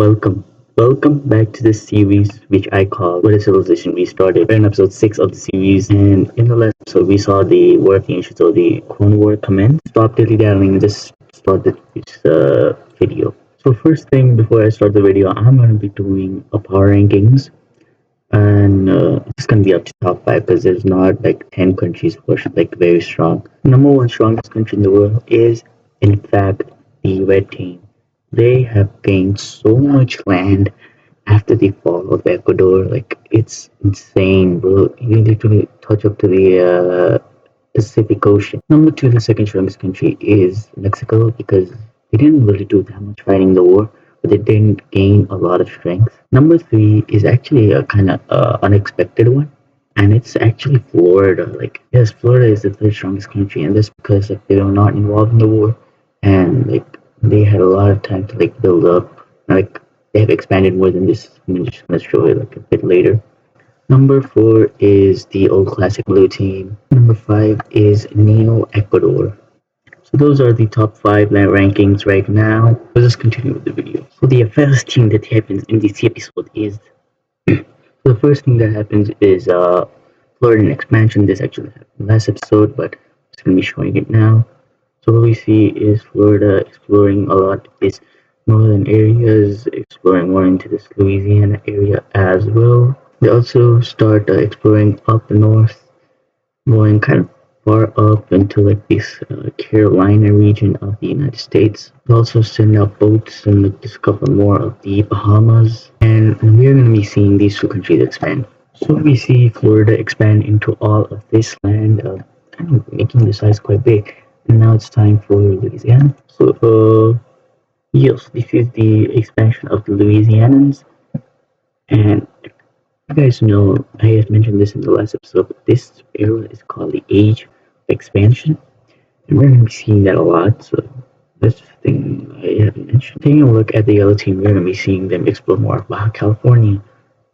Welcome. Welcome back to this series, which I call What is Civilization Restarted. We're in episode 6 of the series, and in the last episode, we saw the working issues of the Clone War commence. Stop dilly-dallying and just start this video. So first thing, before I start the video, I'm going to be doing a power rankings, and it's going to be up to top 5 because there's not like 10 countries who are like very strong. Number one strongest country in the world is, in fact, the Red Team. They have gained so much land after the fall of Ecuador. Like, it's insane, bro. You literally touch up to the Pacific Ocean. Number two, the second strongest country is Mexico because they didn't really do that much fighting in the war, but they didn't gain a lot of strength. Number three is actually a kind of unexpected one, and it's actually Florida. Like, yes, Florida is the third strongest country, and that's because like they were not involved in the war, and like they had a lot of time to like build up. Like they have expanded more than this. I'm just gonna show it like a bit later. Number four is the old classic blue team. Number five is Neo Ecuador. So those are the top five land rankings right now. Let's just continue with the video. So the first thing that happens in this episode is so the first thing that happens is Floridian expansion. This actually happened last episode, but it's gonna be showing it now. So what we see is Florida exploring a lot of these northern areas, exploring more into this Louisiana area as well. They also start exploring up north, going kind of far up into like this Carolina region of the United States. They also send out boats and like, discover more of the Bahamas, and we're going to be seeing these two countries expand. So we see Florida expand into all of this land, kind of making the size quite big. And now it's time for Louisiana. So, yes, this is the expansion of the Louisianans. And you guys know, I have mentioned this in the last episode, but this era is called the Age of Expansion. And we're going to be seeing that a lot. So, that's the thing I haven't mentioned. Taking a look at the yellow team, we're going to be seeing them explore more of Baja California.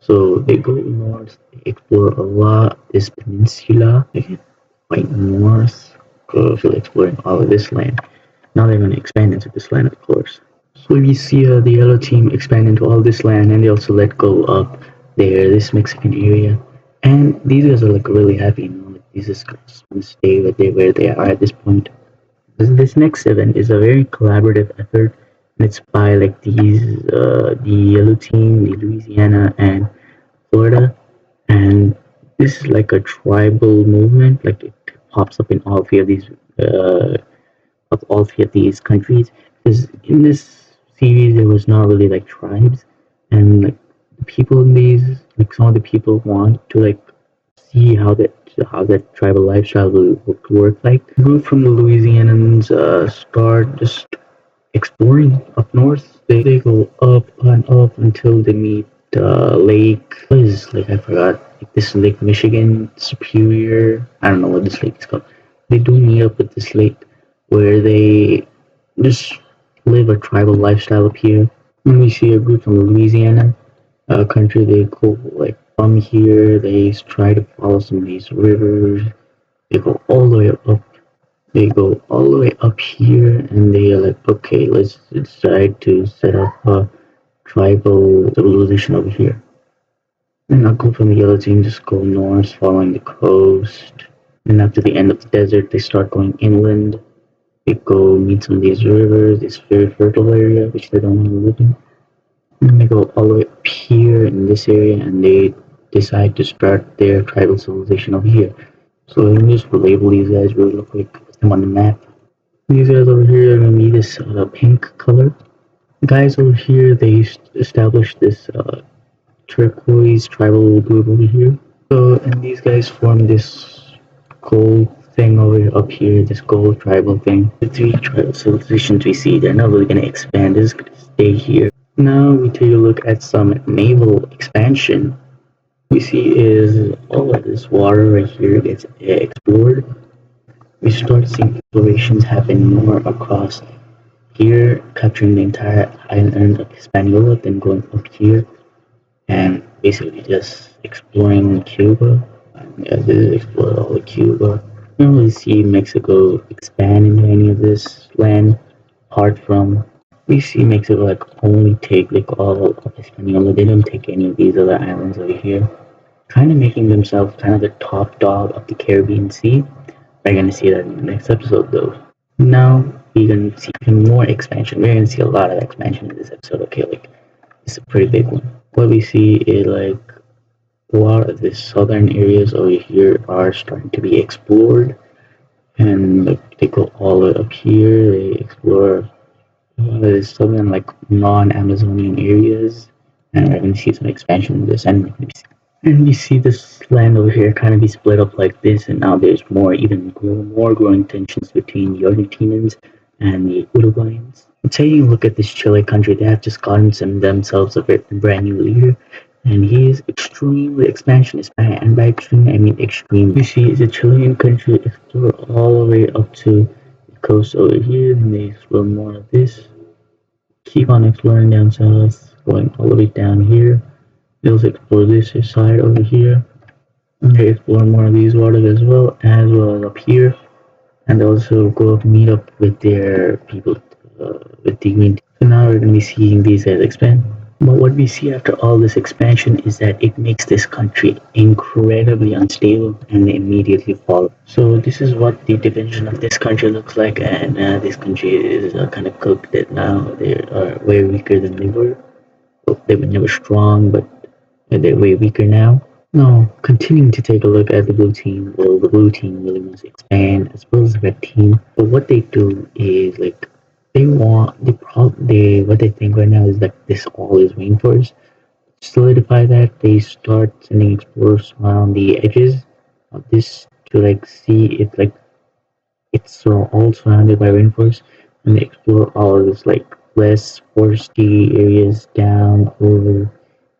So, they go north, they explore a lot this peninsula, they get quite north. Exploring all of this land. Now they're going to expand into this land, of course. So we see the yellow team expand into all this land, and they also let go of this Mexican area. And these guys are like really happy, you know, like these just want to stay where they are at this point. This next event is a very collaborative effort, and it's by like the yellow team, the Louisiana and Florida, and this is like a tribal movement. Like it pops up in all three of these countries. Because in this series there was not really like tribes, and like the people in these, like some of the people want to like see how that tribal lifestyle will work like. The group from the Louisianans start just exploring up north. They go up and up until they meet lake. What is like I forgot. Like this Lake Michigan Superior. I don't know what this lake is called. They do meet up with this lake where they just live a tribal lifestyle up here. When we see a group from Louisiana country, they go like from here. They try to follow some of these rivers. They go all the way up. They go all the way up here, and they are like, okay, let's decide to set up a tribal civilization over here. And I'll go from the yellow team, just go north, following the coast. And after the end of the desert, they start going inland. They go meet some of these rivers, this very fertile area, which they don't want to live in. And then they go all the way up here in this area, and they decide to start their tribal civilization over here. So let me just label these guys really quick, put them on the map. These guys over here are going to be this pink color. The guys over here, they established this turquoise tribal group over here. So, and these guys form this gold thing over up here, this gold tribal thing. The three tribal civilizations we see, they're not really going to expand, they're just going to stay here. Now we take a look at some naval expansion. We see is all of this water right here gets explored. We start seeing explorations happen more across here, capturing the entire island of Hispaniola, then going up here and basically just exploring Cuba. Yeah, this is explore all of Cuba. I don't really see Mexico expand into any of this land apart from We see Mexico like only take like all of Hispaniola. They don't take any of these other islands over here, kind of making themselves kind of the top dog of the Caribbean Sea. We're gonna see that in the next episode, though. Now we're gonna see even more expansion. We're gonna see a lot of expansion in this episode. Okay, like it's a pretty big one. What we see is like a lot of the southern areas over here are starting to be explored, and like they go all the way up here. They explore there's southern like non-Amazonian areas, and we're gonna see some expansion in this. And we see this land over here kind of be split up like this, and now there's more, even more growing tensions between the Argentinians and the Uruguayans. Taking a look at this Chile country, they have just gotten themselves a brand new leader, and he is extremely expansionist. And by extreme, I mean extreme. You see, the Chilean country explore all the way up to the coast over here, and they explore more of this. Keep on exploring down south, going all the way down here. They'll explore this side over here. They explore more of these waters as well as up here, and also go up meet up with their people with the green. So now we're going to be seeing these guys expand. But what we see after all this expansion is that it makes this country incredibly unstable and they immediately fall. So this is what the division of this country looks like, and this country is kind of cooked that now they are way weaker than they were. Well, they were never strong, but they're way weaker now. Now, continuing to take a look at the blue team, well, the blue team really wants to expand as well as the red team. But what they do is like what they think right now is that this all is rainforest. To solidify that, they start sending explorers around the edges of this to like see if like it's all surrounded by rainforest, and they explore all of this like less foresty areas down over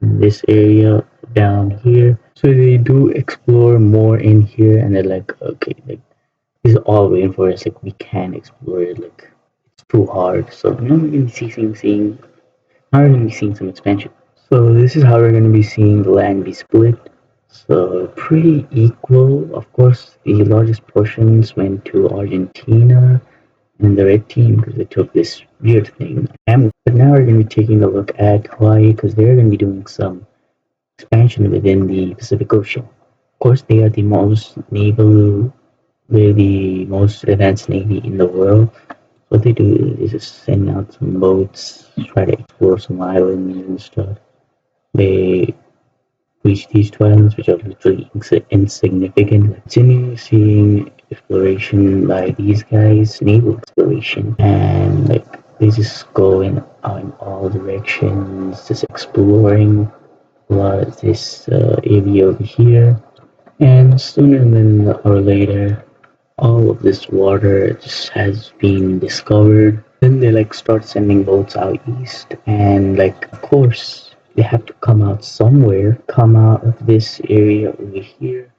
in this area down here. So they do explore more in here, and they're like, okay, like this is all rainforest, like we can't explore it, like it's too hard. So now we're gonna see seeing now we're gonna be seeing some expansion. So this is how we're gonna be seeing the land be split. So pretty equal. Of course, the largest portions went to Argentina and the red team because they took this weird thing. But now we're going to be taking a look at Hawaii because they're going to be doing some expansion within the Pacific Ocean. Of course, they are they're the most advanced navy in the world. What they do is just send out some boats, try to explore some islands and stuff. They reach these two islands, which are literally insignificant. Continue seeing exploration by these guys, naval exploration, and like they just go in all directions, just exploring a lot of this area over here. And sooner than or later, all of this water just has been discovered. Then they like start sending boats out east, and like of course they have to come out somewhere, come out of this area over here,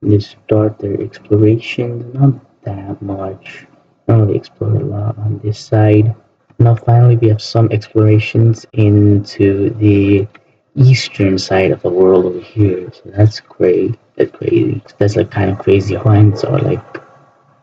and they start their exploration. Not that much. No, they explore a lot on this side. Now finally we have some explorations into the eastern side of the world over here. So that's great. That's crazy. That's like kind of crazy. Hawaiians are like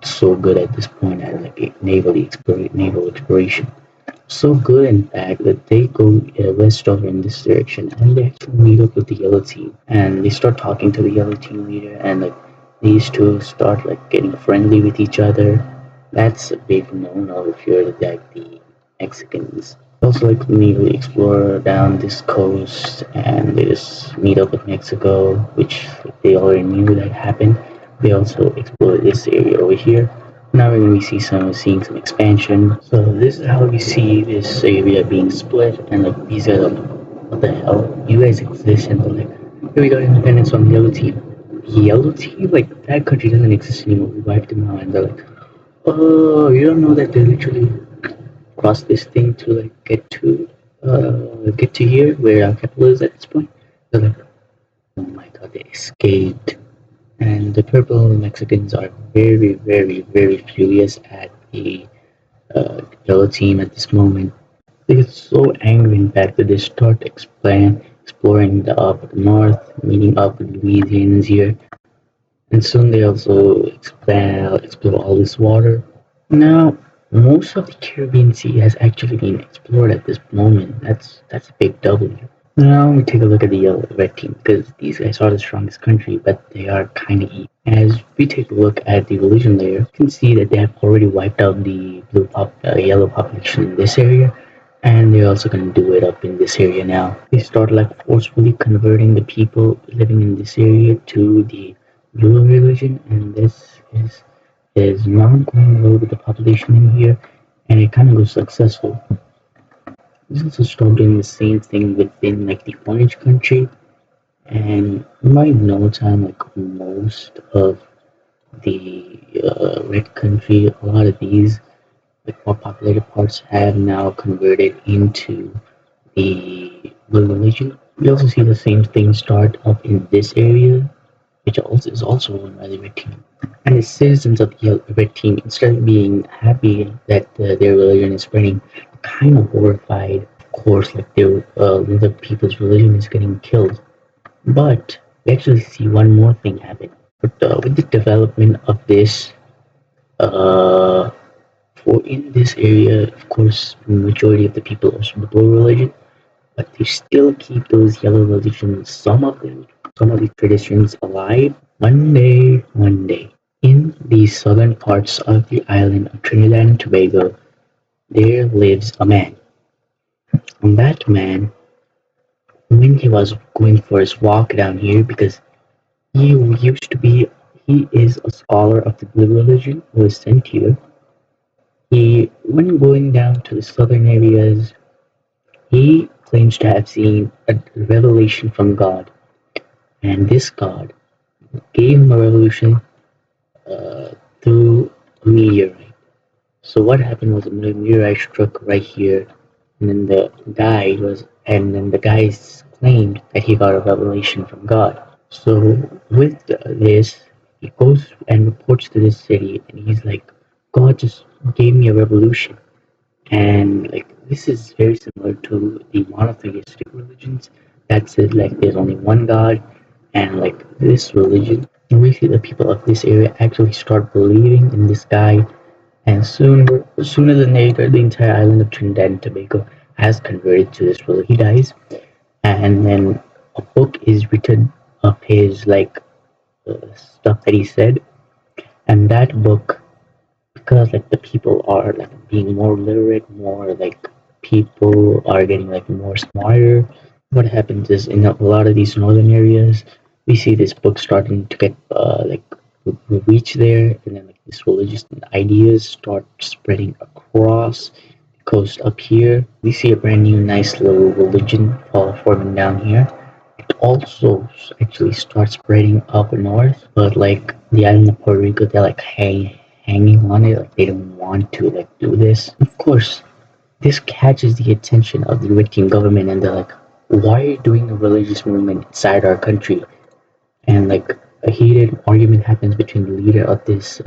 so good at this point at like naval exploration. So good, in fact, that they go west over in this direction, and they actually meet up with the yellow team, and they start talking to the yellow team leader, and like these two start like getting friendly with each other. That's a big no-no if you're like the Mexicans. Also, like immediately explore down this coast, and they just meet up with Mexico, which they already knew that happened. They also explore this area over here. Now we're going to seeing some expansion. So this is how we see this area being split, and like these are like, what the hell? You guys exist, and they're like, here we got independence on the yellow team. The yellow team, like that country doesn't exist anymore. We wiped them out, and they're like, oh, you don't know that they literally crossed this thing to like get to here where our capital is at this point. They're like, oh my god, they escaped. And the purple Mexicans are very, very, very furious at the yellow team at this moment. They get so angry, in fact, that they start exploring the up north, meeting up with Louisianians here. And soon they also explore all this water. Now, Most of the Caribbean Sea has actually been explored at this moment. That's a big W. Now we take a look at the yellow red team because these guys are the strongest country, but they are kind of easy. As we take a look at the religion layer, you can see that they have already wiped out the yellow population in this area, and they're also going to do it up in this area now. They start like forcefully converting the people living in this area to the blue religion, and this is not going well with the population in here, and it kind of goes successful. This also start doing the same thing within like the orange country, and by no time, like most of the red country, a lot of these like more populated parts have now converted into the blue religion. We also see the same thing start up in this area, which also is also run by the red team. And the citizens of the red team, instead of being happy that their religion is spreading, kind of horrified. Of course, like the people's religion is getting killed. But we actually see one more thing happen. But with the development of this, uh, for in this area, of course, the majority of the people are from the blue religion, but they still keep those yellow religions, some of these traditions alive. One day, in the southern parts of the island of Trinidad and Tobago, there lives a man. And that man, when he was going for his walk down here, because he used to be, he is a scholar of the blue religion who was sent here. He, when going down to the southern areas, he claims to have seen a revelation from God, and this God gave him a revelation uh, through a meteorite. So what happened was a meteorite struck right here, and then the guy claimed that he got a revelation from God. So with this, he goes and reports to this city, and he's like, God just gave me a revolution. And like this is very similar to the monotheistic religions that said like there's only one God, and like this religion, and we see the people of this area actually start believing in this guy, and sooner than later, the entire island of Trinidad and Tobago has converted to this religion. He dies, and then a book is written of his like stuff that he said, and that book, because like the people are like being more literate, more like people are getting like more smarter. What happens is in a lot of these northern areas, we see this book starting to get like reach there, and then like these religious ideas start spreading across the coast up here. We see a brand new, nice little religion forming down here. It also actually starts spreading up north, but like the island of Puerto Rico, they're like hanging on it, like they don't want to like do this. Of course, this catches the attention of the Victim government, and they're like, "Why are you doing a religious movement inside our country?" And like a heated argument happens between the leader of this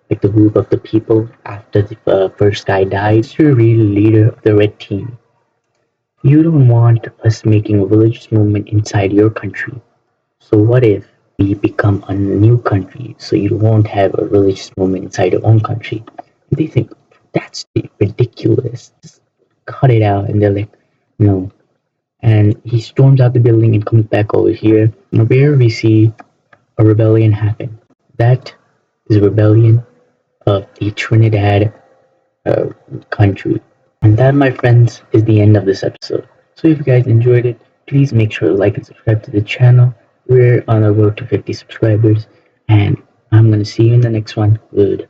like the group of the people after the first guy dies. You're really leader of the red team. You don't want us making a religious movement inside your country. So what if we become a new country so you won't have a religious movement inside your own country? And they think that's ridiculous. Just cut it out. And they're like, no. And he storms out the building and comes back over here, where we see a rebellion happen. That is a rebellion of the Trinidad uh, country. And that, my friends, is the end of this episode. So if you guys enjoyed it, please make sure to like and subscribe to the channel. We're on our road to 50 subscribers, and I'm gonna see you in the next one. Good.